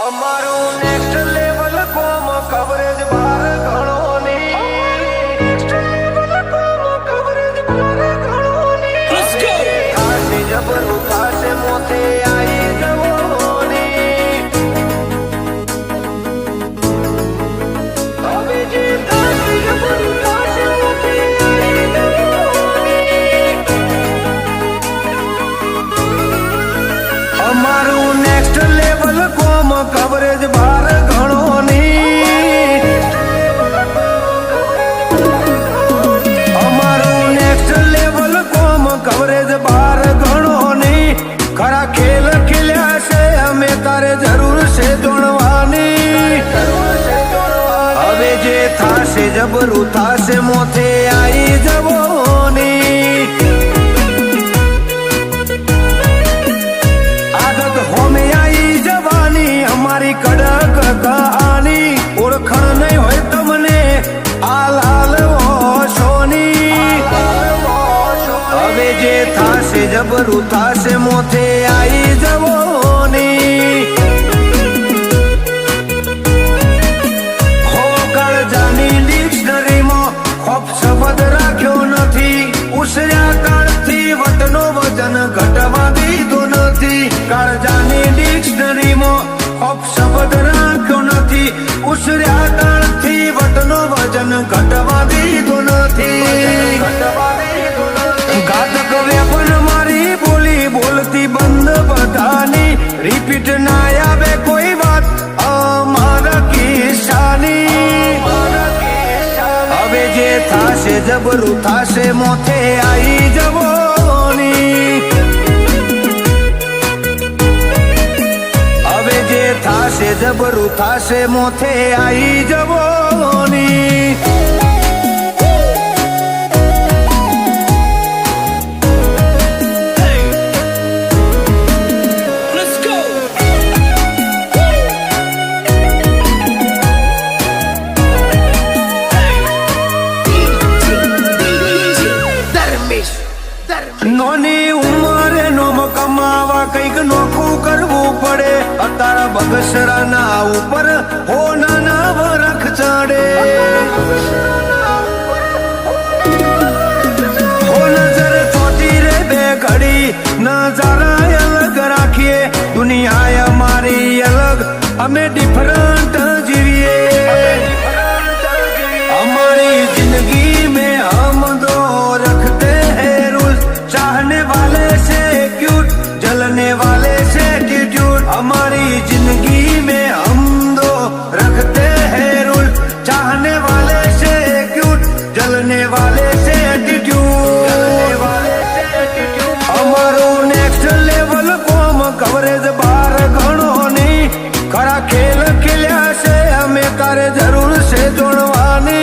અમારું next level કોમ coverage બાર ગણોની next level કોમ કવરેજ બાર ગણોની લેટ્સ ગો આશે જબરું થાશે મોતે આવી જવોની હવે જે થાશે જબરું થાશે મોતે આવી જવોની અમારું નેક્સ્ટ લેવલ કોમ કવરેજ બાર ગણોની અમારું નેક્સ્ટ લેવલ કોમ કવરેજ બાર ગણોની ખરા ખેલ ખેલ્યા છે અમે તારે જરૂર છે જોડવાની હવે જે થાશે જબરું થાશે મોથે આવી જવોની આદત હોમે આવી જવાની અમારી કડક કહાની ઓળખાણ નહીં હોય તમને હાલ હાલ સોની હવે જે થાશે જબરું થાશે મોથે આવી જવોની હો કાળજાની ડિક્શનરીમાં ખોફ શબ્દ રાખ્યો નથી ઉછર્યા કાળથી વટનો વજન ઘટવા દીધો નથી કાળજાની ડિક્શનરીમાં ખોફ શબ્દ રાખ્યો નથી ઉછર્યા કાળથી વટનો વજન ઘટવા દીધો નથી ઘાતક વેપન મારી બોલી બોલતી બંધ બધાની રિપીટ ના આવે કોઈ વાત અમારા કિસ્સાની હવે જે થાશે જબરું થાશે મોથે આવી જવોની હવે જે થાશે જબરું થાશે મોથે આવી જવોની નોની ઉંમરે નોમ કમાવા કઈક નોખું કરવું પડે અતારા બગસરાના ઉપર હોનાના વરખ ચડે હો નજર ચોટી રે બે ઘડી નજારા અલગ રાખીએ દુનિયા અમારી અલગ અમે ડિફરન્ટ જીવીએ हमारी जिंदगी में हम दो रखते हैं रूल चाहने वाले से क्यूट जलने वाले से एटीट्यूड हमारी जिंदगी में हम दो रखते हैं रूल चाहने वाले से क्यूट जलने वाले से एटीट्यूड हमारो नेक्स्ट लेवल कोम कवरेज बार गणोनी खरा खेल खेल्या से हमें तारे जरूर से जोड़वानी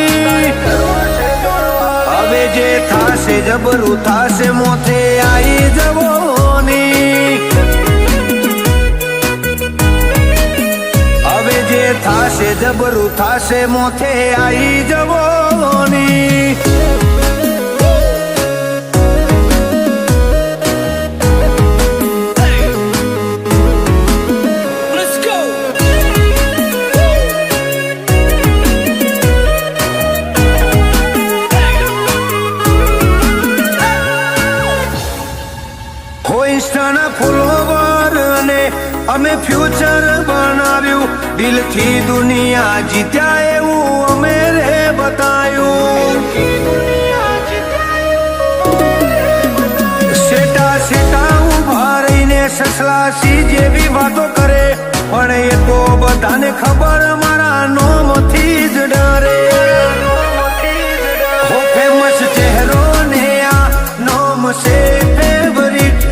હવે જે થાશે જબરું થાશે મોથે આવી જવોની હવે જે થાશે જબરું થાશે મોથે આવી જવોની ઇન્સ્ટાના ફોલોવર અને અમે ફ્યુચર બનાવ્યું દિલથી દુનિયા જીત્યા એવું અમે રે બતાવ્યું સેટા સેટા ઉભા રહીને સસલાસી જેવી વાતો કરે પણ એ તો બધાને ખબર મારા નોમથી જ ડરે હો ફેમસ ચહેરો ને આ નોમ છે ફેવરિટ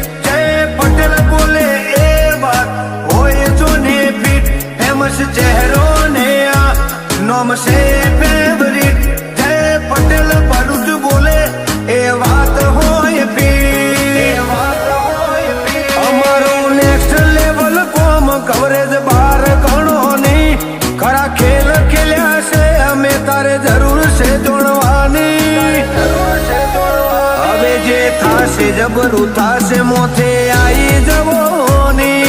ચહેરો ને આ નોમ સે ફેવરિટ જય પટેલ પરુજ બોલે એ વાત હોય અમારું નેક્સ્ટ લેવલ કોમ કવરેજ બાર ગણોની ખરા ખેલ ખેલ્યા છે અમે તારે જરૂર છે જોડવાની હવે જે થાશે જબરું થાશે મોથે આવી જવોની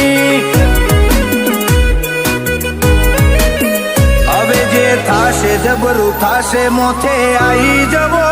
થાશે જબરું થાશે મોથે આવી જવો